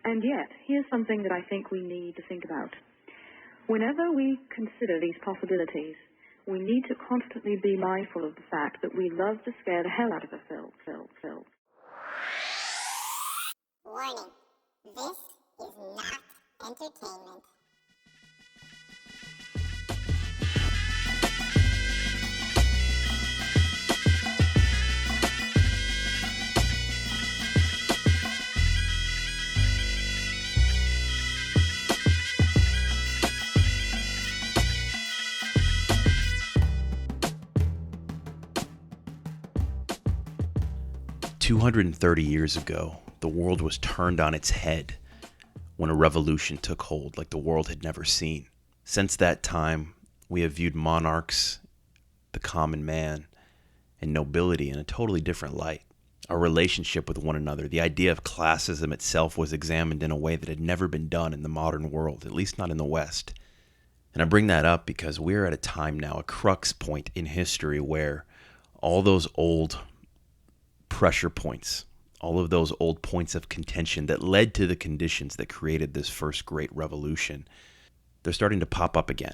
And yet, here's something that I think we need to think about. Whenever we consider these possibilities, we need to constantly be mindful of the fact that we love to scare the hell out of ourselves. Warning, this is not entertainment. 230 years ago, the world was turned on its head when a revolution took hold like the world had never seen. Since that time, we have viewed monarchs, the common man, and nobility in a totally different light. Our relationship with one another, the idea of classism itself, was examined in a way that had never been done in the modern world, at least not in the West. And I bring that up because we're at a time now, a crux point in history, where all those old pressure points, all of those old points of contention that led to the conditions that created this first great revolution, they're starting to pop up again.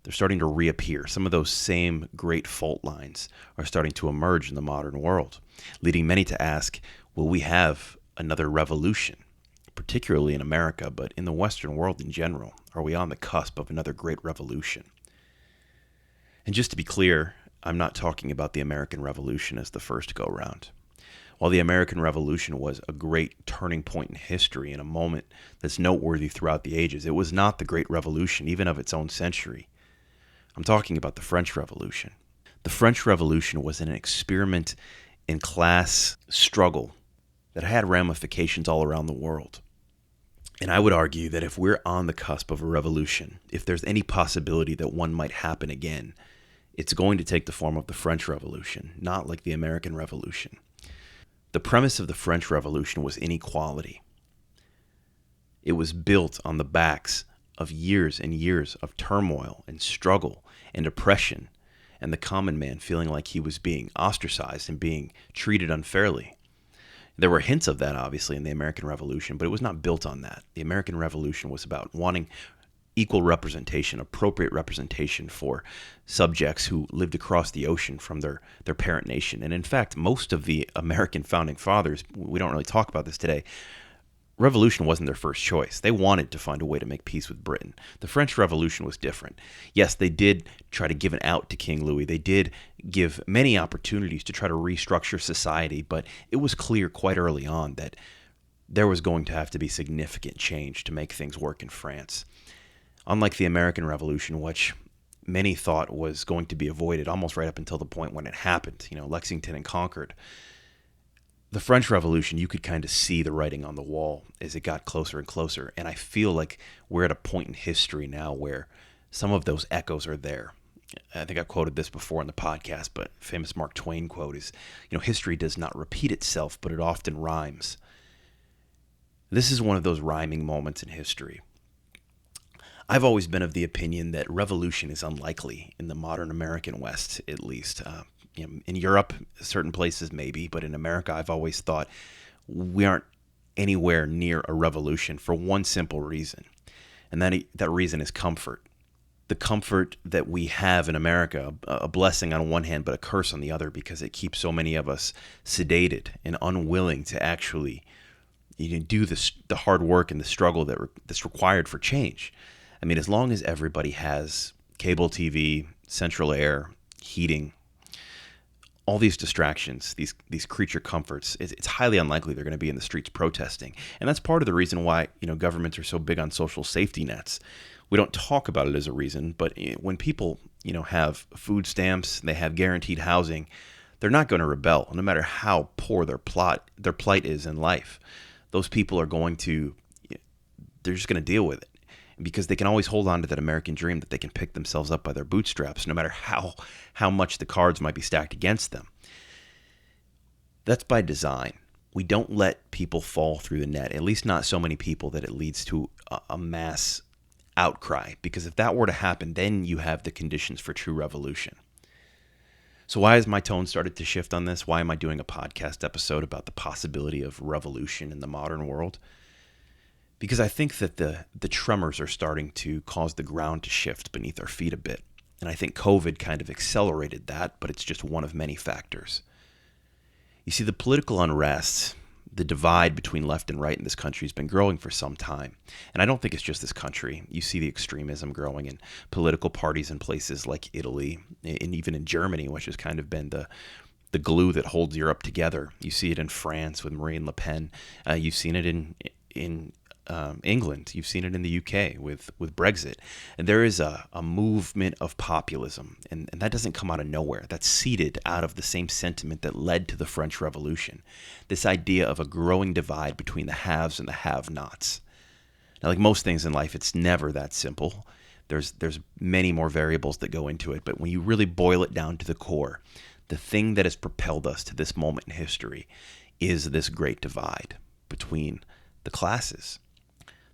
They're starting to reappear. Some of those same great fault lines are starting to emerge in the modern world, leading many to ask, will we have another revolution, particularly in America, but in the Western world in general? Are we on the cusp of another great revolution? And just to be clear, I'm not talking about the American Revolution as the first go-round. While the American Revolution was a great turning point in history and a moment that's noteworthy throughout the ages, it was not the great revolution, even of its own century. I'm talking about the French Revolution. The French Revolution was an experiment in class struggle that had ramifications all around the world. And I would argue that if we're on the cusp of a revolution, if there's any possibility that one might happen again, it's going to take the form of the French Revolution, not like the American Revolution. The premise of the French Revolution was inequality. It was built on the backs of years and years of turmoil and struggle and oppression, and the common man feeling like he was being ostracized and being treated unfairly. There were hints of that, obviously, in the American Revolution, but it was not built on that. The American Revolution was about wanting equal representation, appropriate representation for subjects who lived across the ocean from their parent nation. And in fact, most of the American founding fathers, we don't really talk about this today, revolution wasn't their first choice. They wanted to find a way to make peace with Britain. The French Revolution was different. Yes, they did try to give an out to King Louis. They did give many opportunities to try to restructure society, but it was clear quite early on that there was going to have to be significant change to make things work in France. Unlike the American Revolution, which many thought was going to be avoided almost right up until the point when it happened, Lexington and Concord, the French Revolution, you could kind of see the writing on the wall as it got closer and closer. And I feel like we're at a point in history now where some of those echoes are there. I think I quoted this before in the podcast, but famous Mark Twain quote is, history does not repeat itself, but it often rhymes. This is one of those rhyming moments in history. I've always been of the opinion that revolution is unlikely in the modern American West, at least. In Europe, certain places maybe, but in America, I've always thought we aren't anywhere near a revolution for one simple reason, and that reason is comfort. The comfort that we have in America, a blessing on one hand, but a curse on the other, because it keeps so many of us sedated and unwilling to actually do the hard work and the struggle that's required for change. I mean, as long as everybody has cable TV, central air, heating, all these distractions, these creature comforts, it's highly unlikely they're going to be in the streets protesting. And that's part of the reason why, governments are so big on social safety nets. We don't talk about it as a reason, but when people, have food stamps, they have guaranteed housing, they're not going to rebel, no matter how poor their plight is in life. Those people are they're just going to deal with it, because they can always hold on to that American dream that they can pick themselves up by their bootstraps, no matter how much the cards might be stacked against them. That's by design. We don't let people fall through the net, at least not so many people that it leads to a mass outcry, because if that were to happen, then you have the conditions for true revolution. So why has my tone started to shift on this? Why am I doing a podcast episode about the possibility of revolution in the modern world? because I think that the tremors are starting to cause the ground to shift beneath our feet a bit. And I think COVID kind of accelerated that, but it's just one of many factors. You see, the political unrest, the divide between left and right in this country has been growing for some time. And I don't think it's just this country. You see the extremism growing in political parties in places like Italy, and even in Germany, which has kind of been the glue that holds Europe together. You see it in France with Marine Le Pen. You've seen it in England. You've seen it in the UK with Brexit. And there is a movement of populism, and that doesn't come out of nowhere. That's seeded out of the same sentiment that led to the French Revolution. This idea of a growing divide between the haves and the have-nots. Now, like most things in life, it's never that simple. There's many more variables that go into it, but when you really boil it down to the core, the thing that has propelled us to this moment in history is this great divide between the classes.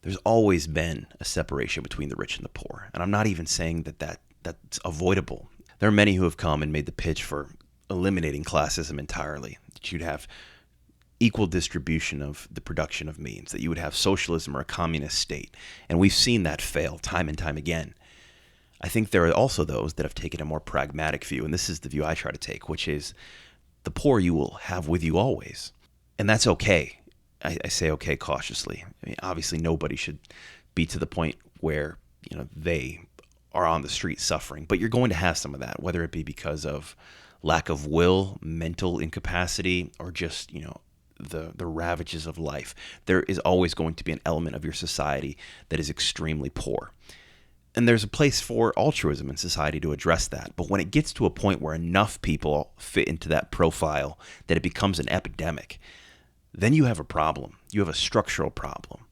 There's always been a separation between the rich and the poor. And I'm not even saying that's avoidable. There are many who have come and made the pitch for eliminating classism entirely, that you'd have equal distribution of the production of means, that you would have socialism or a communist state. And we've seen that fail time and time again. I think there are also those that have taken a more pragmatic view, and this is the view I try to take, which is the poor you will have with you always. And that's okay. I say okay cautiously. I mean, obviously nobody should be to the point where, they are on the street suffering, but you're going to have some of that, whether it be because of lack of will, mental incapacity, or just, the ravages of life. There is always going to be an element of your society that is extremely poor. And there's a place for altruism in society to address that. But when it gets to a point where enough people fit into that profile that it becomes an epidemic, then you have a problem. You have a structural problem.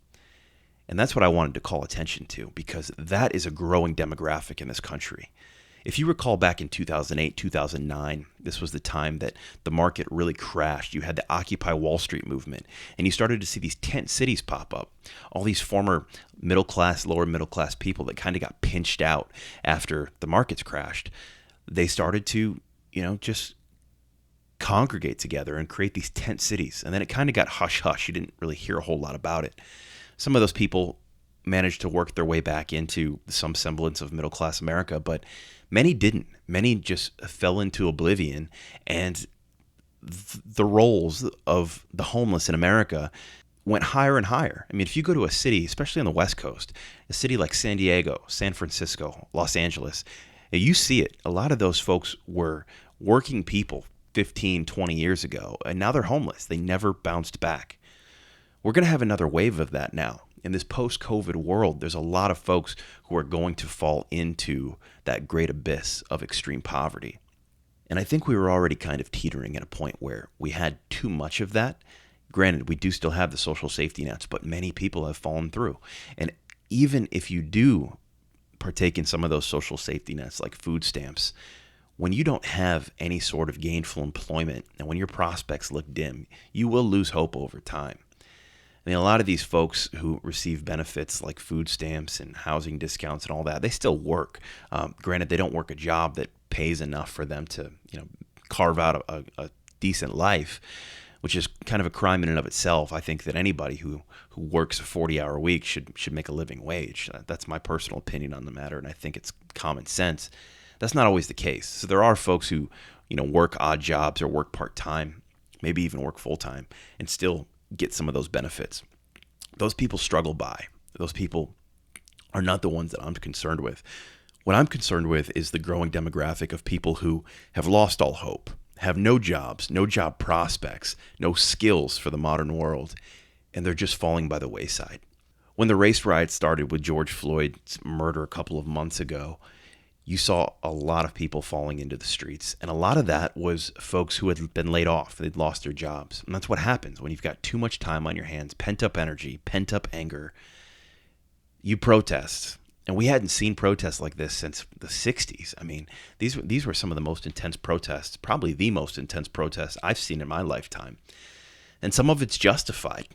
And that's what I wanted to call attention to, because that is a growing demographic in this country. If you recall back in 2008, 2009, this was the time that the market really crashed. You had the Occupy Wall Street movement, and you started to see these tent cities pop up. All these former middle class, lower middle class people that kind of got pinched out after the markets crashed. They started to, just congregate together and create these tent cities. And then it kind of got hush-hush. You didn't really hear a whole lot about it. Some of those people managed to work their way back into some semblance of middle-class America, but many didn't. Many just fell into oblivion, and the roles of the homeless in America went higher and higher. I mean, if you go to a city, especially on the West Coast, a city like San Diego, San Francisco, Los Angeles, you see it. A lot of those folks were working people 15, 20 years ago, and now they're homeless. They never bounced back. We're going to have another wave of that now. In this post-COVID world, there's a lot of folks who are going to fall into that great abyss of extreme poverty. And I think we were already kind of teetering at a point where we had too much of that. Granted, we do still have the social safety nets, but many people have fallen through. And even if you do partake in some of those social safety nets like food stamps, when you don't have any sort of gainful employment and when your prospects look dim, you will lose hope over time. I mean, a lot of these folks who receive benefits like food stamps and housing discounts and all that, they still work. Granted, they don't work a job that pays enough for them to, carve out a decent life, which is kind of a crime in and of itself. I think that anybody who works a 40-hour week should make a living wage. That's my personal opinion on the matter, and I think it's common sense. That's not always the case. So there are folks who, work odd jobs or work part-time, maybe even work full-time, and still get some of those benefits. Those people struggle by. Those people are not the ones that I'm concerned with. What I'm concerned with is the growing demographic of people who have lost all hope, have no jobs, no job prospects, no skills for the modern world, and they're just falling by the wayside. When the race riots started with George Floyd's murder a couple of months ago, you saw a lot of people falling into the streets. And a lot of that was folks who had been laid off. They'd lost their jobs. And that's what happens when you've got too much time on your hands, pent-up energy, pent-up anger. You protest. And we hadn't seen protests like this since the 60s. I mean, these were some of the most intense protests, probably the most intense protests I've seen in my lifetime. And some of it's justified.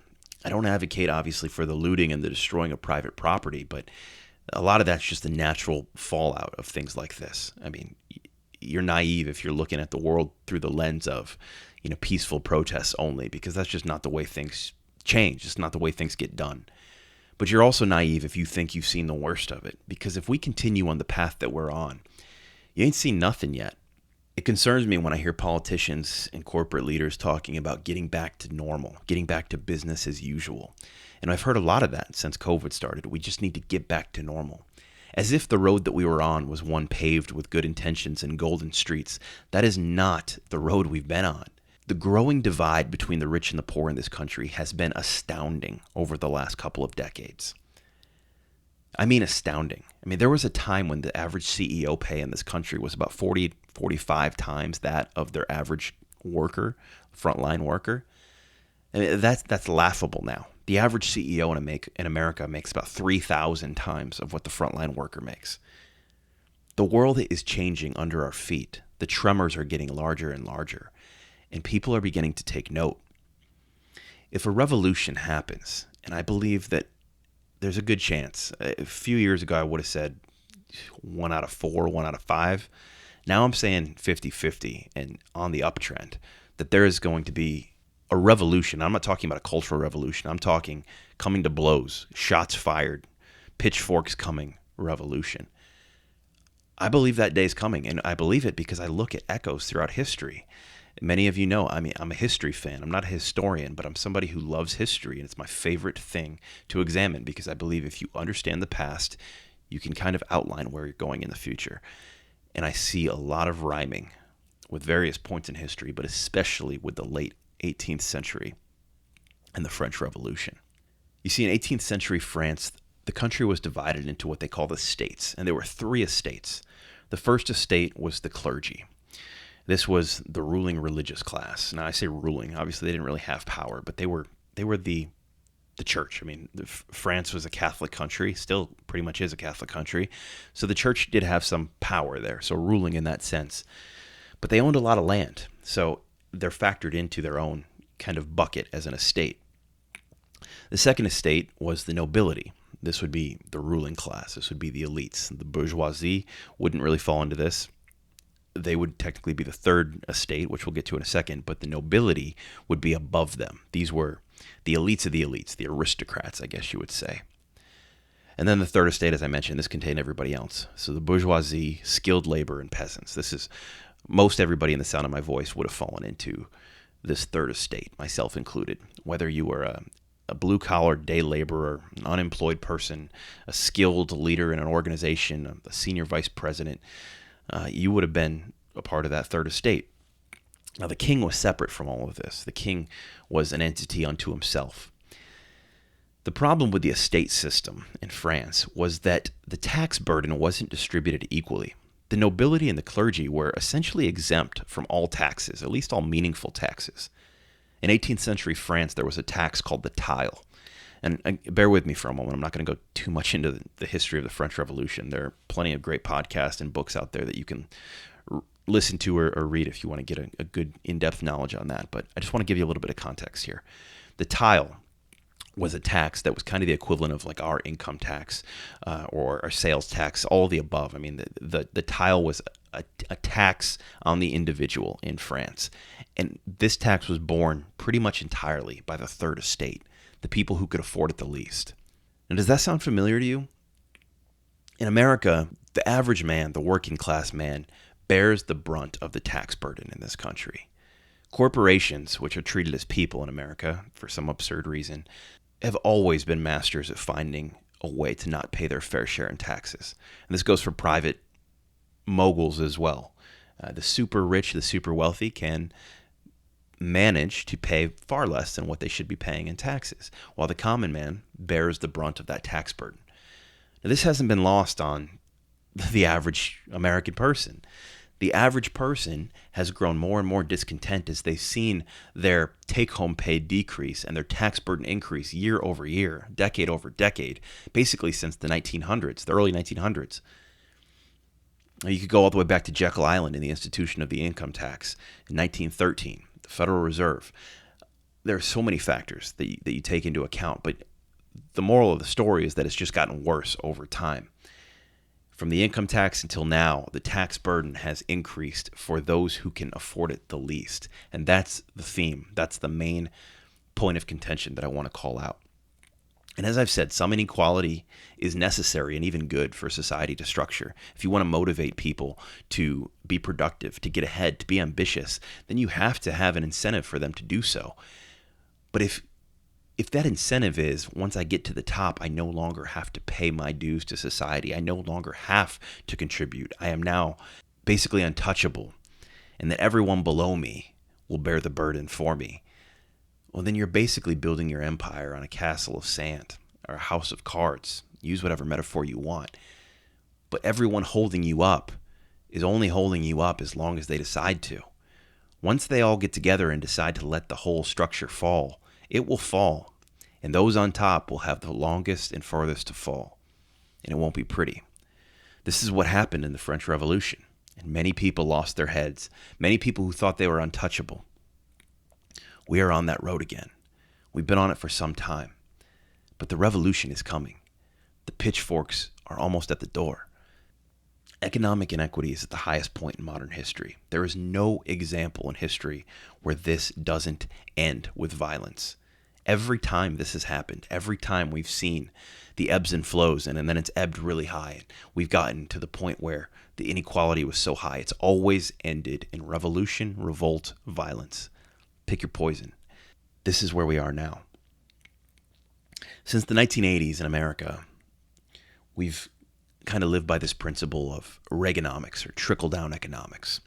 I don't advocate, obviously, for the looting and the destroying of private property, but a lot of that's just the natural fallout of things like this. I mean, you're naive if you're looking at the world through the lens of, peaceful protests only, because that's just not the way things change. It's not the way things get done. But you're also naive if you think you've seen the worst of it, because if we continue on the path that we're on, you ain't seen nothing yet. It concerns me when I hear politicians and corporate leaders talking about getting back to normal, getting back to business as usual. And I've heard a lot of that since COVID started. We just need to get back to normal. As if the road that we were on was one paved with good intentions and golden streets. That is not the road we've been on. The growing divide between the rich and the poor in this country has been astounding over the last couple of decades. I mean astounding. I mean, there was a time when the average CEO pay in this country was about 45 times that of their average worker, frontline worker. I mean, that's laughable now. The average CEO in America makes about 3,000 times of what the frontline worker makes. The world is changing under our feet. The tremors are getting larger and larger, and people are beginning to take note. If a revolution happens, and I believe that there's a good chance. A few years ago, I would have said 1 out of 4, 1 out of 5. Now I'm saying 50-50 and on the uptrend, that there is going to be a revolution. I'm not talking about a cultural revolution. I'm talking coming to blows, shots fired, pitchforks coming revolution. I believe that day is coming, and I believe it because I look at echoes throughout history. Many of you know, I mean, I'm a history fan. I'm not a historian, but I'm somebody who loves history, and it's my favorite thing to examine because I believe if you understand the past, you can kind of outline where you're going in the future. And I see a lot of rhyming with various points in history, but especially with the late 18th century and the French Revolution. You see, in 18th century France, the country was divided into what they call the states, and there were 3 estates. The first estate was the clergy. This was the ruling religious class. Now, I say ruling. Obviously, they didn't really have power, but they were the church. I mean, France was a Catholic country, still pretty much is a Catholic country. So the church did have some power there, so ruling in that sense. But they owned a lot of land, so they're factored into their own kind of bucket as an estate. The second estate was the nobility. This would be the ruling class. This would be the elites. The bourgeoisie wouldn't really fall into this. They would technically be the third estate, which we'll get to in a second, but the nobility would be above them. These were the elites of the elites, the aristocrats, I guess you would say. And then the third estate, as I mentioned, this contained everybody else. So the bourgeoisie, skilled labor, and peasants. This is most everybody in the sound of my voice would have fallen into this third estate, myself included. Whether you were a blue-collar day laborer, an unemployed person, a skilled leader in an organization, a senior vice president, you would have been a part of that third estate. Now, the king was separate from all of this. The king was an entity unto himself. The problem with the estate system in France was that the tax burden wasn't distributed equally. The nobility and the clergy were essentially exempt from all taxes, at least all meaningful taxes. In 18th century France, there was a tax called the tile. And bear with me for a moment. I'm not going to go too much into the history of the French Revolution. There are plenty of great podcasts and books out there that you can listen to or read if you want to get a good in-depth knowledge on that. But I just want to give you a little bit of context here. The tile was a tax that was kind of the equivalent of like our income tax or our sales tax, all of the above. I mean, the tile was a tax on the individual in France. And this tax was borne pretty much entirely by the third estate, the people who could afford it the least. Now, does that sound familiar to you? In America, the average man, the working class man, bears the brunt of the tax burden in this country. Corporations, which are treated as people in America for some absurd reason, have always been masters at finding a way to not pay their fair share in taxes. And this goes for private moguls as well. The super rich, the super wealthy can manage to pay far less than what they should be paying in taxes, while the common man bears the brunt of that tax burden. Now, this hasn't been lost on the average American person. The average person has grown more and more discontent as they've seen their take-home pay decrease and their tax burden increase year over year, decade over decade, basically since the 1900s, the early 1900s. You could go all the way back to Jekyll Island and the institution of the income tax in 1913, the Federal Reserve. There are so many factors that you take into account, but the moral of the story is that it's just gotten worse over time. From the income tax until now, the tax burden has increased for those who can afford it the least. And that's the theme. That's the main point of contention that I want to call out. And as I've said, some inequality is necessary and even good for society to structure. If you want to motivate people to be productive, to get ahead, to be ambitious, then you have to have an incentive for them to do so. But if that incentive is, once I get to the top, I no longer have to pay my dues to society, I no longer have to contribute, I am now basically untouchable, and that everyone below me will bear the burden for me, well, then you're basically building your empire on a castle of sand or a house of cards. Use whatever metaphor you want. But everyone holding you up is only holding you up as long as they decide to. Once they all get together and decide to let the whole structure fall, it will fall. And those on top will have the longest and farthest to fall. And it won't be pretty. This is what happened in the French Revolution. And many people lost their heads. Many people who thought they were untouchable. We are on that road again. We've been on it for some time. But the revolution is coming. The pitchforks are almost at the door. Economic inequity is at the highest point in modern history. There is no example in history where this doesn't end with violence. Every time this has happened, every time we've seen the ebbs and flows, and then it's ebbed really high, we've gotten to the point where the inequality was so high, it's always ended in revolution, revolt, violence. Pick your poison. This is where we are now. Since the 1980s in America, we've kind of lived by this principle of Reaganomics or trickle-down economics.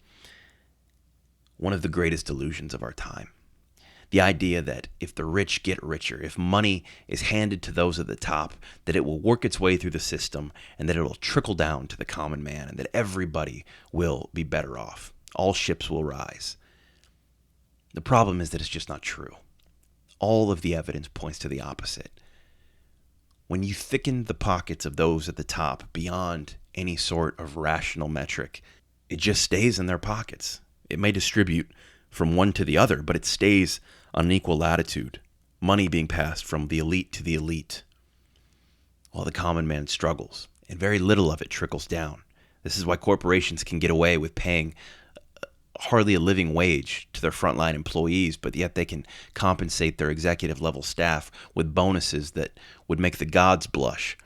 One of the greatest delusions of our time. The idea that if the rich get richer, if money is handed to those at the top, that it will work its way through the system and that it will trickle down to the common man and that everybody will be better off. All ships will rise. The problem is that it's just not true. All of the evidence points to the opposite. When you thicken the pockets of those at the top beyond any sort of rational metric, it just stays in their pockets. It may distribute from one to the other, but it stays on an equal latitude, money being passed from the elite to the elite, while the common man struggles, and very little of it trickles down. This is why corporations can get away with paying hardly a living wage to their frontline employees, but yet they can compensate their executive level staff with bonuses that would make the gods blush.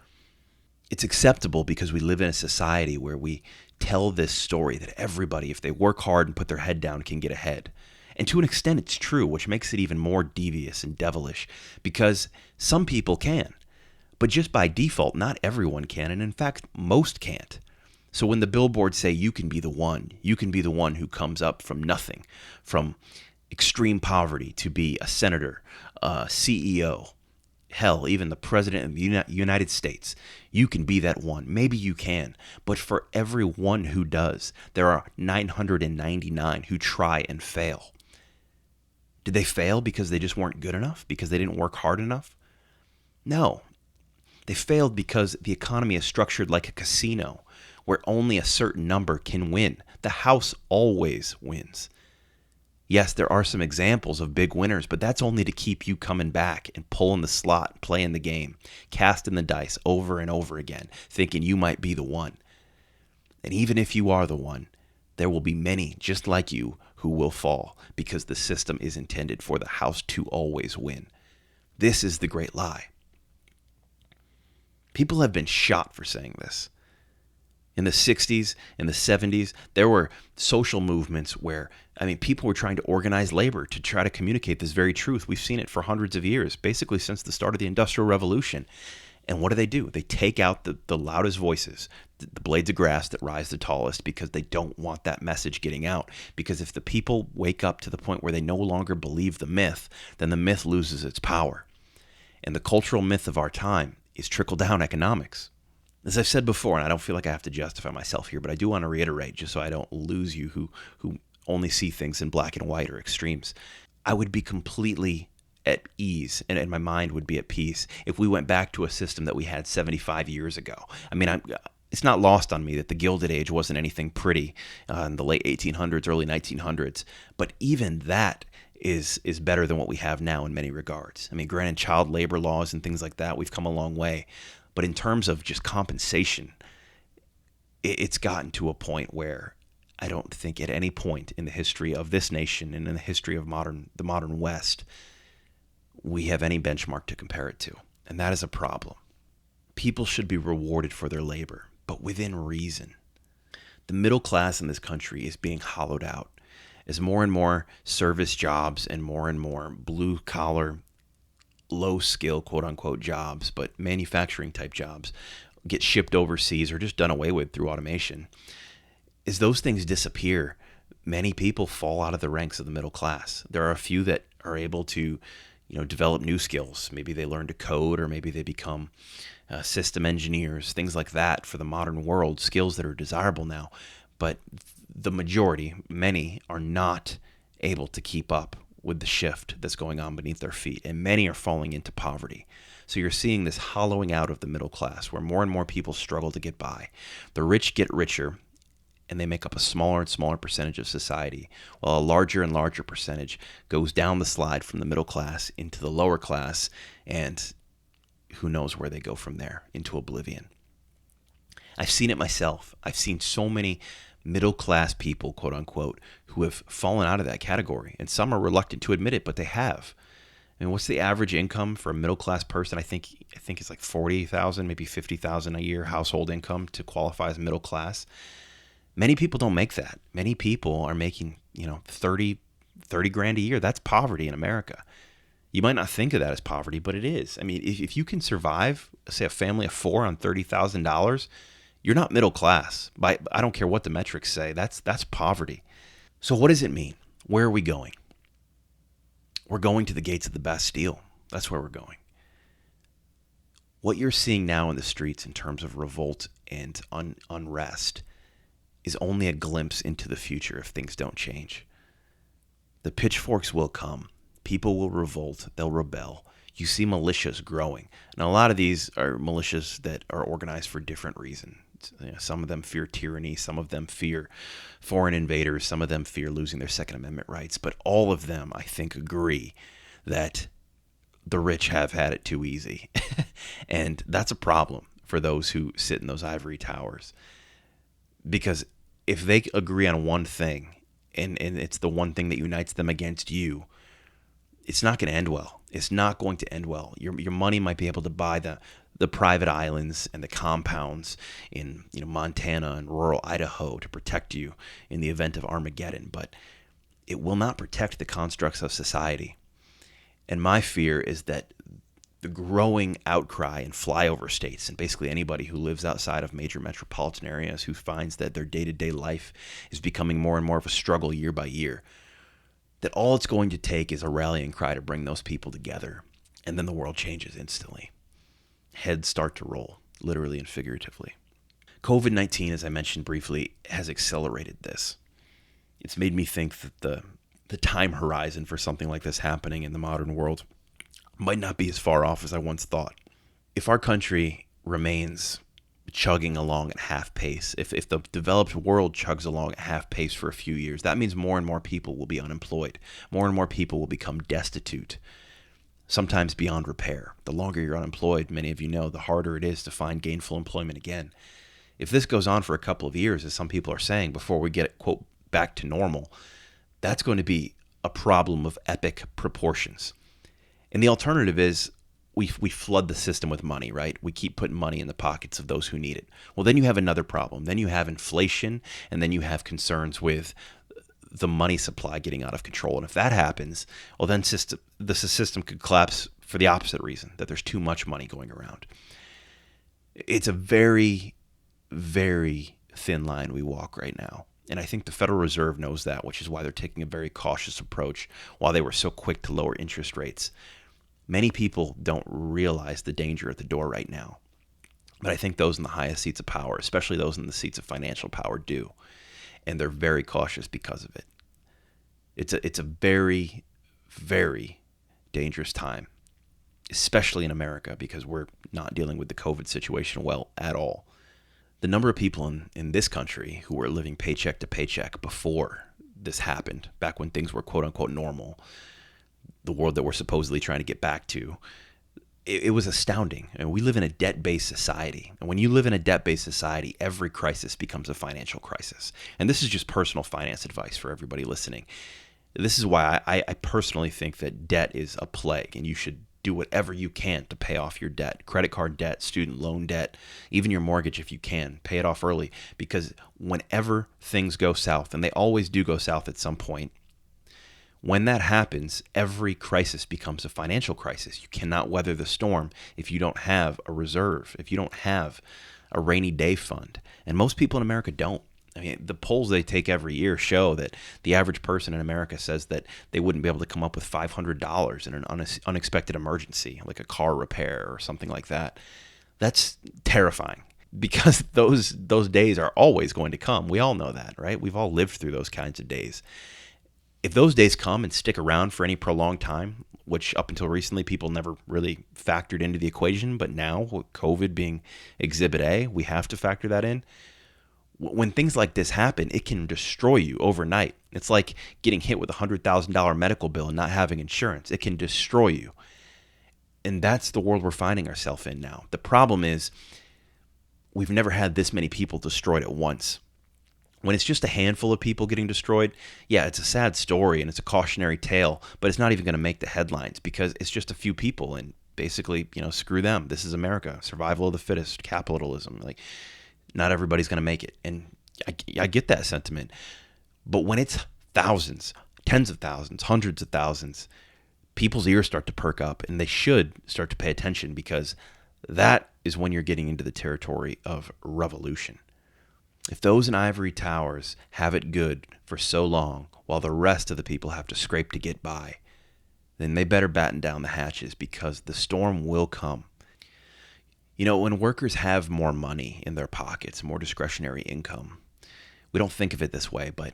It's acceptable because we live in a society where we tell this story that everybody, if they work hard and put their head down, can get ahead. And to an extent it's true, which makes it even more devious and devilish, because some people can. But just by default, not everyone can, and in fact, most can't. So when the billboards say you can be the one who comes up from nothing, from extreme poverty to be a senator, a CEO, hell, even the president of the United States, you can be that one. Maybe you can. But for every one who does, there are 999 who try and fail. Did they fail because they just weren't good enough? Because they didn't work hard enough? No. They failed because the economy is structured like a casino, where only a certain number can win. The house always wins. Yes, there are some examples of big winners, but that's only to keep you coming back and pulling the slot, playing the game, casting the dice over and over again, thinking you might be the one. And even if you are the one, there will be many just like you who will fall because the system is intended for the house to always win. This is the great lie. People have been shot for saying this. In the 60s, in the 70s, there were social movements where, people were trying to organize labor to try to communicate this very truth. We've seen it for hundreds of years, basically since the start of the Industrial Revolution. And what do? They take out the loudest voices, the blades of grass that rise the tallest, because they don't want that message getting out. Because if the people wake up to the point where they no longer believe the myth, then the myth loses its power. And the cultural myth of our time is trickle-down economics. As I've said before, and I don't feel like I have to justify myself here, but I do want to reiterate, just so I don't lose you who only see things in black and white or extremes. I would be completely at ease, and my mind would be at peace if we went back to a system that we had 75 years ago. It's not lost on me that the Gilded Age wasn't anything pretty in the late 1800s, early 1900s, but even that is better than what we have now in many regards. Granted, child labor laws and things like that, we've come a long way. But in terms of just compensation, it's gotten to a point where I don't think at any point in the history of this nation and in the history of the modern West, we have any benchmark to compare it to. And that is a problem. People should be rewarded for their labor, but within reason. The middle class in this country is being hollowed out as more and more service jobs and more blue collar, low skill, quote unquote, jobs, but manufacturing type jobs get shipped overseas or just done away with through automation. As those things disappear, many people fall out of the ranks of the middle class. There are a few that are able to, develop new skills. Maybe they learn to code, or maybe they become system engineers, things like that for the modern world, skills that are desirable now. But the majority, many, are not able to keep up with the shift that's going on beneath their feet, and many are falling into poverty. So you're seeing this hollowing out of the middle class, where more and more people struggle to get by. The rich get richer, and they make up a smaller and smaller percentage of society, while a larger and larger percentage goes down the slide from the middle class into the lower class, and who knows where they go from there, into oblivion. I've seen it myself. I've seen so many middle class people, quote unquote, who have fallen out of that category, and some are reluctant to admit it, but they have. I mean, what's the average income for a middle class person? I think it's like 40,000, maybe 50,000 a year household income to qualify as middle class. Many people don't make that. Many people are making, 30 grand a year. That's poverty in America. You might not think of that as poverty, but it is. I mean, if you can survive, say, a family of four on $30,000, you're not middle class. I don't care what the metrics say. That's poverty. So what does it mean? Where are we going? We're going to the gates of the Bastille. That's where we're going. What you're seeing now in the streets in terms of revolt and unrest is only a glimpse into the future if things don't change. The pitchforks will come. People will revolt. They'll rebel. You see militias growing. And a lot of these are militias that are organized for different reasons. Some of them fear tyranny. Some of them fear foreign invaders. Some of them fear losing their Second Amendment rights. But all of them, I think, agree that the rich have had it too easy. And that's a problem for those who sit in those ivory towers. Because if they agree on one thing, and it's the one thing that unites them against you, it's not going to end well. It's not going to end well. Your money might be able to buy the private islands and the compounds in Montana and rural Idaho to protect you in the event of Armageddon, but it will not protect the constructs of society. And my fear is that the growing outcry in flyover states, and basically anybody who lives outside of major metropolitan areas who finds that their day-to-day life is becoming more and more of a struggle year by year, that all it's going to take is a rallying cry to bring those people together, and then the world changes instantly. Heads start to roll, literally and figuratively. COVID-19, as I mentioned briefly, has accelerated this. It's made me think that the time horizon for something like this happening in the modern world might not be as far off as I once thought. If our country remains chugging along at half pace, if the developed world chugs along at half pace for a few years, that means more and more people will be unemployed. More and more people will become destitute, sometimes beyond repair. The longer you're unemployed, many of you know, the harder it is to find gainful employment again. If this goes on for a couple of years, as some people are saying, before we get, quote, back to normal, that's going to be a problem of epic proportions. And the alternative is we flood the system with money, right? We keep putting money in the pockets of those who need it. Well, then you have another problem. Then you have inflation, and then you have concerns with the money supply getting out of control. And if that happens, well, then the system could collapse for the opposite reason, that there's too much money going around. It's a very, very thin line we walk right now. And I think the Federal Reserve knows that, which is why they're taking a very cautious approach while they were so quick to lower interest rates. Many people don't realize the danger at the door right now. But I think those in the highest seats of power, especially those in the seats of financial power, do. And they're very cautious because of it. It's a very, very dangerous time, especially in America, because we're not dealing with the COVID situation well at all. The number of people in this country who were living paycheck to paycheck before this happened, back when things were quote unquote normal, the world that we're supposedly trying to get back to, it was astounding. And we live in a debt-based society. And when you live in a debt-based society, every crisis becomes a financial crisis. And this is just personal finance advice for everybody listening. This is why I personally think that debt is a plague, and you should do whatever you can to pay off your debt, credit card debt, student loan debt, even your mortgage if you can. Pay it off early, because whenever things go south, and they always do go south at some point, when that happens, every crisis becomes a financial crisis. You cannot weather the storm if you don't have a reserve, if you don't have a rainy day fund. And most people in America don't. I mean, the polls they take every year show that the average person in America says that they wouldn't be able to come up with $500 in an unexpected emergency, like a car repair or something like that. That's terrifying, because those days are always going to come. We all know that, right? We've all lived through those kinds of days. If those days come and stick around for any prolonged time, which up until recently people never really factored into the equation, but now with COVID being Exhibit A, we have to factor that in. When things like this happen, it can destroy you overnight. It's like getting hit with a $100,000 medical bill and not having insurance. It can destroy you. And that's the world we're finding ourselves in now. The problem is we've never had this many people destroyed at once. When it's just a handful of people getting destroyed, yeah, it's a sad story and it's a cautionary tale, but it's not even going to make the headlines because it's just a few people, and basically, screw them. This is America, survival of the fittest, capitalism. Like, not everybody's going to make it. And I get that sentiment. But when it's thousands, tens of thousands, hundreds of thousands, people's ears start to perk up, and they should start to pay attention, because that is when you're getting into the territory of revolution. If those in ivory towers have it good for so long while the rest of the people have to scrape to get by, then they better batten down the hatches, because the storm will come. When workers have more money in their pockets, more discretionary income, we don't think of it this way, but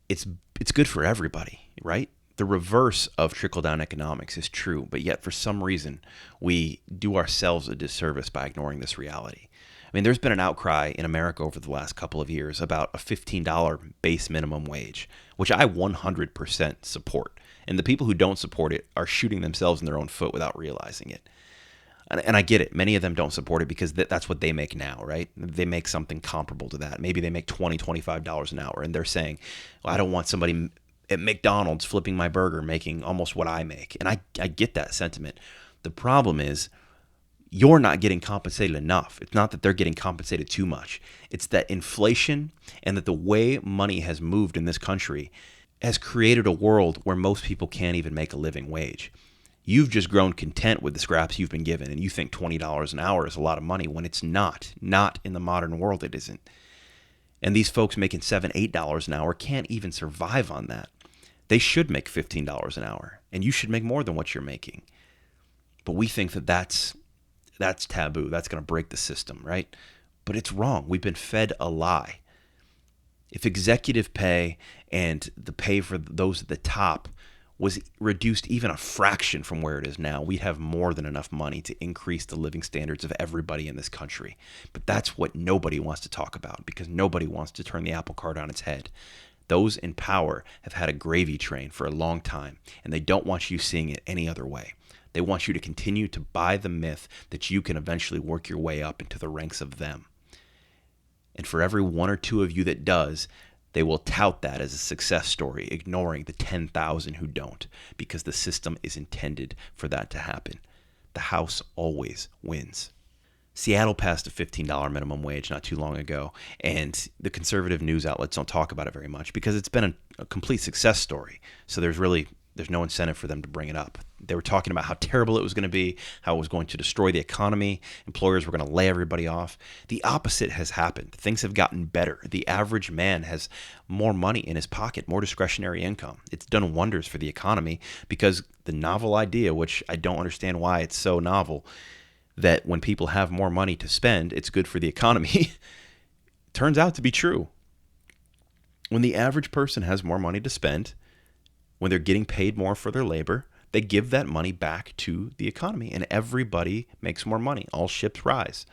it's good for everybody, right? The reverse of trickle-down economics is true, but yet for some reason we do ourselves a disservice by ignoring this reality. I mean, there's been an outcry in America over the last couple of years about a $15 base minimum wage, which I 100% support. And the people who don't support it are shooting themselves in their own foot without realizing it. And I get it. Many of them don't support it because that's what they make now, right? They make something comparable to that. Maybe they make $20, $25 an hour, and they're saying, well, I don't want somebody at McDonald's flipping my burger making almost what I make. And I get that sentiment. The problem is, you're not getting compensated enough. It's not that they're getting compensated too much. It's that inflation and that the way money has moved in this country has created a world where most people can't even make a living wage. You've just grown content with the scraps you've been given, and you think $20 an hour is a lot of money when it's not. Not in the modern world, it isn't. And these folks making $7, $8 an hour can't even survive on that. They should make $15 an hour, and you should make more than what you're making. But we think that that's taboo. That's going to break the system, right? But it's wrong. We've been fed a lie. If executive pay and the pay for those at the top was reduced even a fraction from where it is now, we'd have more than enough money to increase the living standards of everybody in this country. But that's what nobody wants to talk about, because nobody wants to turn the apple cart on its head. Those in power have had a gravy train for a long time, and they don't want you seeing it any other way. They want you to continue to buy the myth that you can eventually work your way up into the ranks of them. And for every one or two of you that does, they will tout that as a success story, ignoring the 10,000 who don't, because the system is intended for that to happen. The house always wins. Seattle passed a $15 minimum wage not too long ago, and the conservative news outlets don't talk about it very much because it's been a complete success story. So there's no incentive for them to bring it up. They were talking about how terrible it was going to be, how it was going to destroy the economy, employers were going to lay everybody off. The opposite has happened. Things have gotten better. The average man has more money in his pocket, more discretionary income. It's done wonders for the economy, because the novel idea, which I don't understand why it's so novel, that when people have more money to spend, it's good for the economy, turns out to be true. When the average person has more money to spend, when they're getting paid more for their labor, they give that money back to the economy, and everybody makes more money. All ships rise.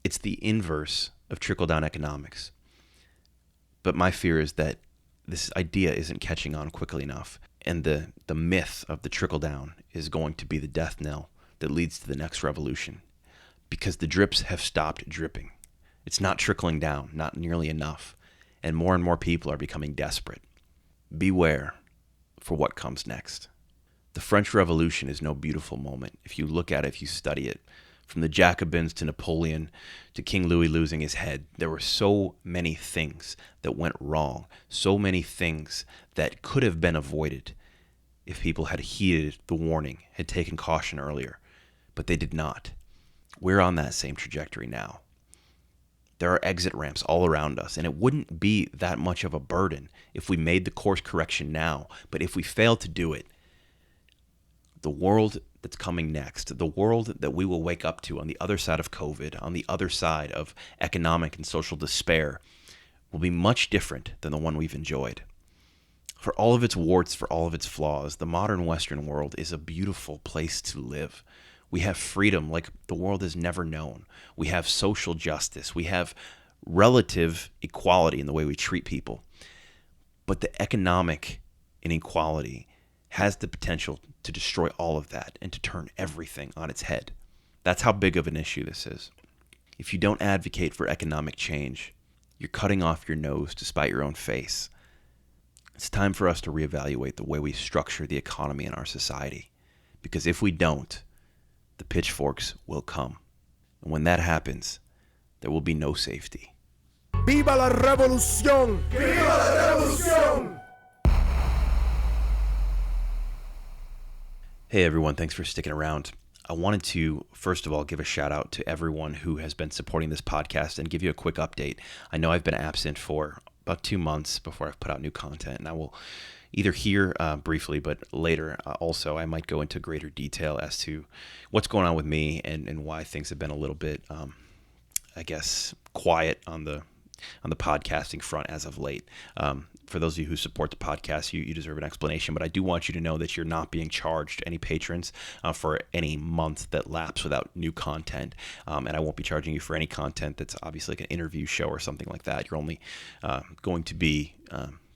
It's the inverse of trickle-down economics. But my fear is that this idea isn't catching on quickly enough, and the myth of the trickle-down is going to be the death knell that leads to the next revolution, because the drips have stopped dripping. It's not trickling down, not nearly enough, and more people are becoming desperate. Beware for what comes next. The French Revolution is no beautiful moment. If you look at it, if you study it, from the Jacobins to Napoleon to King Louis losing his head, there were so many things that went wrong, so many things that could have been avoided if people had heeded the warning, had taken caution earlier. But they did not. We're on that same trajectory now. There are exit ramps all around us, and it wouldn't be that much of a burden if we made the course correction now. But if we fail to do it, the world that's coming next, the world that we will wake up to on the other side of COVID, on the other side of economic and social despair, will be much different than the one we've enjoyed. For all of its warts, for all of its flaws, the modern Western world is a beautiful place to live. We have freedom like the world has never known. We have social justice. We have relative equality in the way we treat people. But the economic inequality has the potential to destroy all of that and to turn everything on its head. That's how big of an issue this is. If you don't advocate for economic change, you're cutting off your nose to spite your own face. It's time for us to reevaluate the way we structure the economy in our society. Because if we don't, the pitchforks will come. And when that happens, there will be no safety. ¡Viva la revolución! ¡Viva la revolución! Hey everyone, thanks for sticking around. I wanted to, first of all, give a shout out to everyone who has been supporting this podcast and give you a quick update. I know I've been absent for about 2 months before I've put out new content, and I will either here briefly, but later also I might go into greater detail as to what's going on with me and why things have been a little bit, I guess, quiet on the podcasting front as of late. For those of you who support the podcast, you deserve an explanation, but I do want you to know that you're not being charged, any patrons, for any month that lapse without new content. And I won't be charging you for any content that's obviously like an interview show or something like that. You're only going to be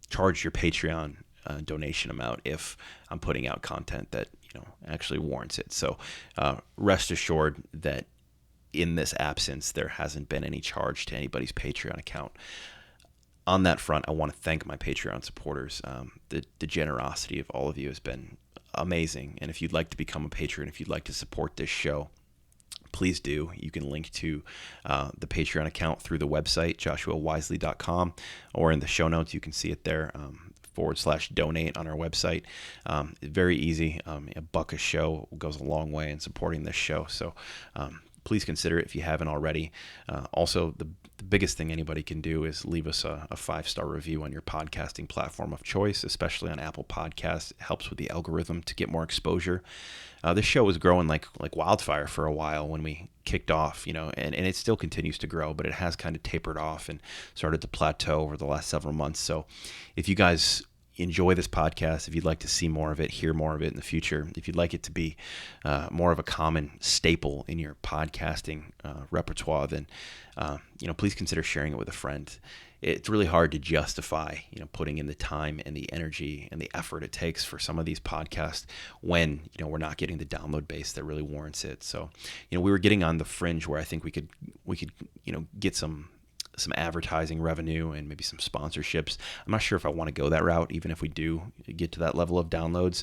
charged your Patreon donation amount if I'm putting out content that actually warrants it. So rest assured that in this absence, there hasn't been any charge to anybody's Patreon account. On that front, I want to thank my Patreon supporters. The generosity of all of you has been amazing. And if you'd like to become a patron, if you'd like to support this show, please do. You can link to the Patreon account through the website, joshuawisely.com, or in the show notes, you can see it there, /donate on our website. Very easy. $1 a show goes a long way in supporting this show. So please consider it if you haven't already. Also, the biggest thing anybody can do is leave us a 5-star review on your podcasting platform of choice, especially on Apple Podcasts. It helps with the algorithm to get more exposure. This show was growing like wildfire for a while when we kicked off, and it still continues to grow, but it has kind of tapered off and started to plateau over the last several months. So if you guys enjoy this podcast, if you'd like to see more of it, hear more of it in the future, if you'd like it to be more of a common staple in your podcasting repertoire, then please consider sharing it with a friend. It's really hard to justify putting in the time and the energy and the effort it takes for some of these podcasts when we're not getting the download base that really warrants it. So we were getting on the fringe where I think we could get some advertising revenue and maybe some sponsorships. I'm not sure if I want to go that route, even if we do get to that level of downloads,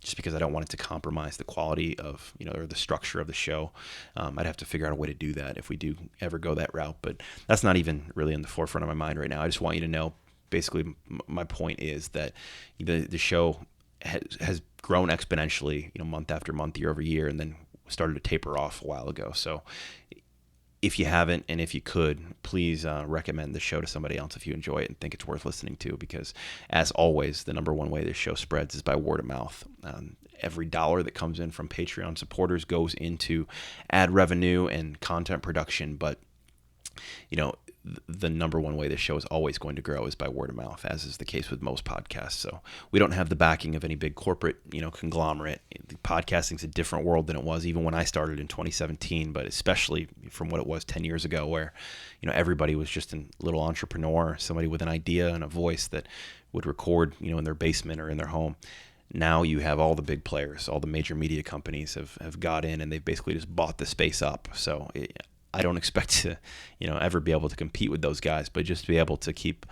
just because I don't want it to compromise the quality of, or the structure of the show. I'd have to figure out a way to do that if we do ever go that route, but that's not even really in the forefront of my mind right now. I just want you to know, basically, my point is that the show has grown exponentially, month after month, year over year, and then started to taper off a while ago. So if you haven't, and if you could, please recommend the show to somebody else if you enjoy it and think it's worth listening to, because as always, the number one way this show spreads is by word of mouth. Every dollar that comes in from Patreon supporters goes into ad revenue and content production, but the number one way this show is always going to grow is by word of mouth, as is the case with most podcasts. So we don't have the backing of any big corporate, conglomerate. Podcasting's a different world than it was even when I started in 2017, but especially from what it was 10 years ago, where, everybody was just a little entrepreneur, somebody with an idea and a voice that would record, in their basement or in their home. Now you have all the big players, all the major media companies have got in, and they've basically just bought the space up. So I don't expect to, ever be able to compete with those guys, but just to be able to keep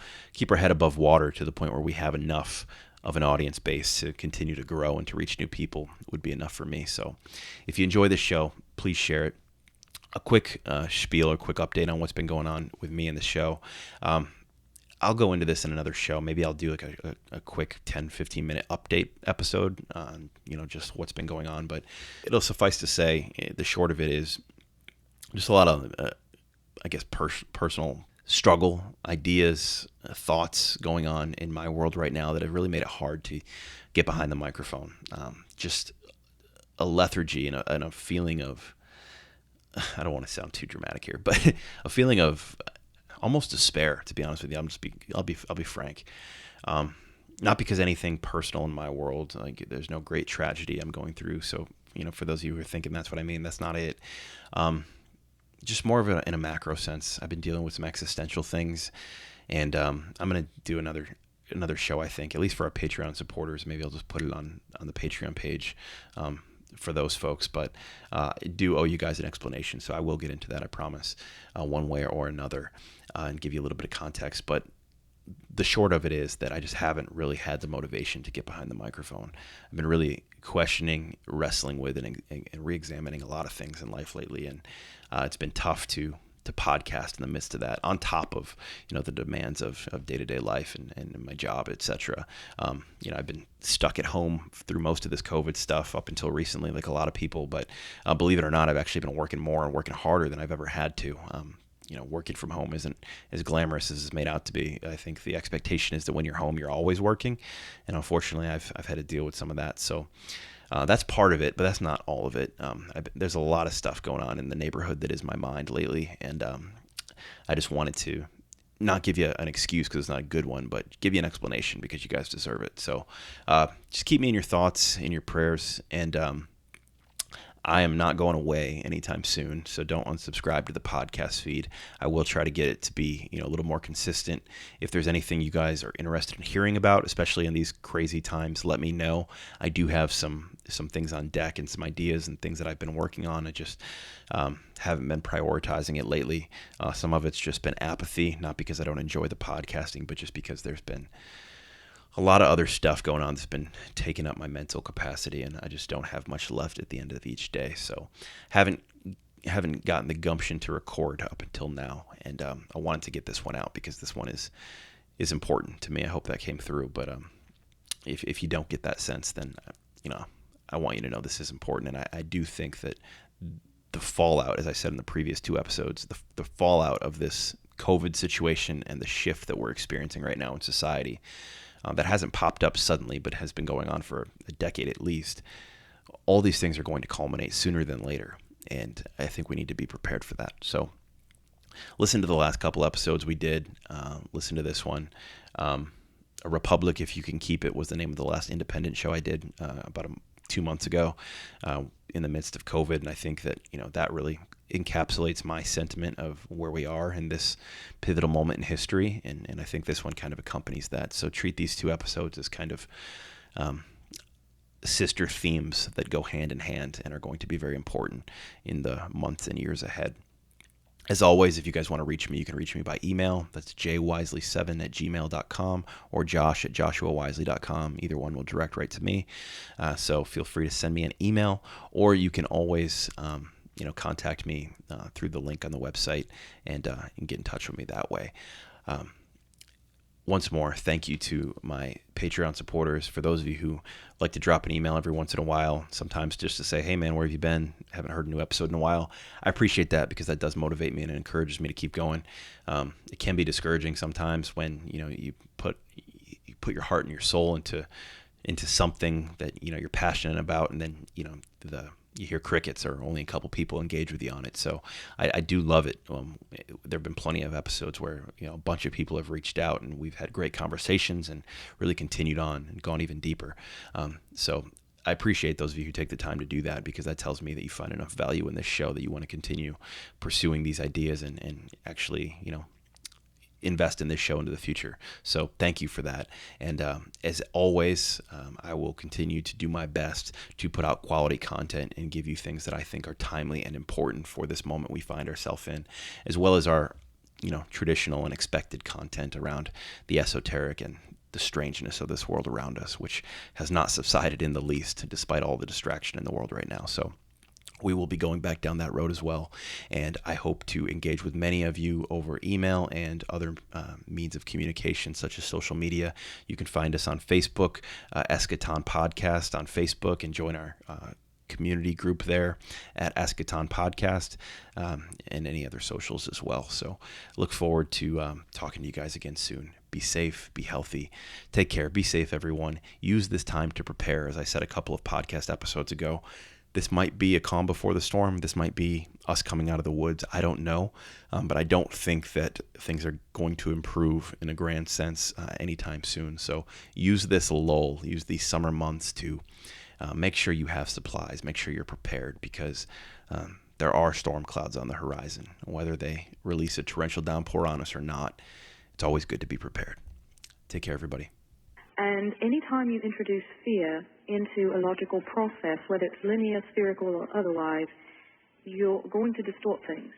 our head above water to the point where we have enough of an audience base to continue to grow and to reach new people would be enough for me. So if you enjoy this show, please share it. A quick spiel or quick update on what's been going on with me in the show. I'll go into this in another show. Maybe I'll do like a quick 10, 15 minute update episode on, just what's been going on. But it'll suffice to say, the short of it is just a lot of, personal struggle, ideas, thoughts going on in my world right now that have really made it hard to get behind the microphone. Just a lethargy and a feeling of, I don't want to sound too dramatic here, but a feeling of almost despair, to be honest with you. I'll be frank. Not because anything personal in my world, like there's no great tragedy I'm going through. So, for those of you who are thinking that's what I mean, that's not it. Just more of in a macro sense. I've been dealing with some existential things, and I'm going to do another show, I think, at least for our Patreon supporters. Maybe I'll just put it on the Patreon page for those folks. But I do owe you guys an explanation, so I will get into that, I promise, one way or another, and give you a little bit of context. But the short of it is that I just haven't really had the motivation to get behind the microphone. I've been really questioning, wrestling with, and re-examining a lot of things in life lately, and it's been tough to podcast in the midst of that, on top of the demands of day-to-day life and my job, etc. I've been stuck at home through most of this COVID stuff up until recently, like a lot of people. But believe it or not, I've actually been working more and working harder than I've ever had to. Working from home isn't as glamorous as it's made out to be. I think the expectation is that when you're home, you're always working, and unfortunately, I've had to deal with some of that. So that's part of it, but that's not all of it. There's a lot of stuff going on in the neighborhood that is my mind lately, and I just wanted to not give you an excuse because it's not a good one, but give you an explanation because you guys deserve it. So just keep me in your thoughts, in your prayers, and I am not going away anytime soon, so don't unsubscribe to the podcast feed. I will try to get it to be, a little more consistent. If there's anything you guys are interested in hearing about, especially in these crazy times, let me know. I do have some things on deck and some ideas and things that I've been working on. I just haven't been prioritizing it lately. Some of it's just been apathy, not because I don't enjoy the podcasting, but just because there's been a lot of other stuff going on that's been taking up my mental capacity, and I just don't have much left at the end of each day. So haven't gotten the gumption to record up until now, and I wanted to get this one out because this one is important to me. I hope that came through, but if you don't get that sense, then I want you to know this is important, and I do think that the fallout, as I said in the previous two episodes, the fallout of this COVID situation and the shift that we're experiencing right now in society, that hasn't popped up suddenly, but has been going on for a decade at least. All these things are going to culminate sooner than later, and I think we need to be prepared for that. So listen to the last couple episodes we did. Listen to this one. A Republic, If You Can Keep It, was the name of the last independent show I did about 2 months ago in the midst of COVID, and I think that that really encapsulates my sentiment of where we are in this pivotal moment in history, and I think this one kind of accompanies that. So treat these two episodes as kind of sister themes that go hand in hand and are going to be very important in the months and years ahead. As always, if you guys want to reach me, you can reach me by email. That's jwisely7@gmail.com or josh@joshuawisely.com. Either one will direct right to me. So feel free to send me an email, or you can always contact me through the link on the website and get in touch with me that way. Once more, thank you to my Patreon supporters. For those of you who like to drop an email every once in a while, sometimes just to say, hey man, where have you been? Haven't heard a new episode in a while. I appreciate that because that does motivate me and it encourages me to keep going. It can be discouraging sometimes when you put your heart and your soul into something that you're passionate about, and then you hear crickets or only a couple people engage with you on it. So I do love it. There have been plenty of episodes where a bunch of people have reached out and we've had great conversations and really continued on and gone even deeper. So I appreciate those of you who take the time to do that, because that tells me that you find enough value in this show that you want to continue pursuing these ideas and actually invest in this show into the future. So thank you for that. And as always, I will continue to do my best to put out quality content and give you things that I think are timely and important for this moment we find ourselves in, as well as our traditional and expected content around the esoteric and the strangeness of this world around us, which has not subsided in the least, despite all the distraction in the world right now. So we will be going back down that road as well. And I hope to engage with many of you over email and other means of communication, such as social media. You can find us on Facebook, Eschaton Podcast on Facebook, and join our community group there at Eschaton Podcast, and any other socials as well. So look forward to talking to you guys again soon. Be safe, be healthy, take care, be safe, everyone. Use this time to prepare. As I said a couple of podcast episodes ago, this might be a calm before the storm. This might be us coming out of the woods. I don't know, but I don't think that things are going to improve in a grand sense anytime soon. So use this lull, use these summer months to make sure you have supplies, make sure you're prepared, because there are storm clouds on the horizon. Whether they release a torrential downpour on us or not, it's always good to be prepared. Take care, everybody. And anytime you introduce fear into a logical process, whether it's linear, spherical, or otherwise, you're going to distort things.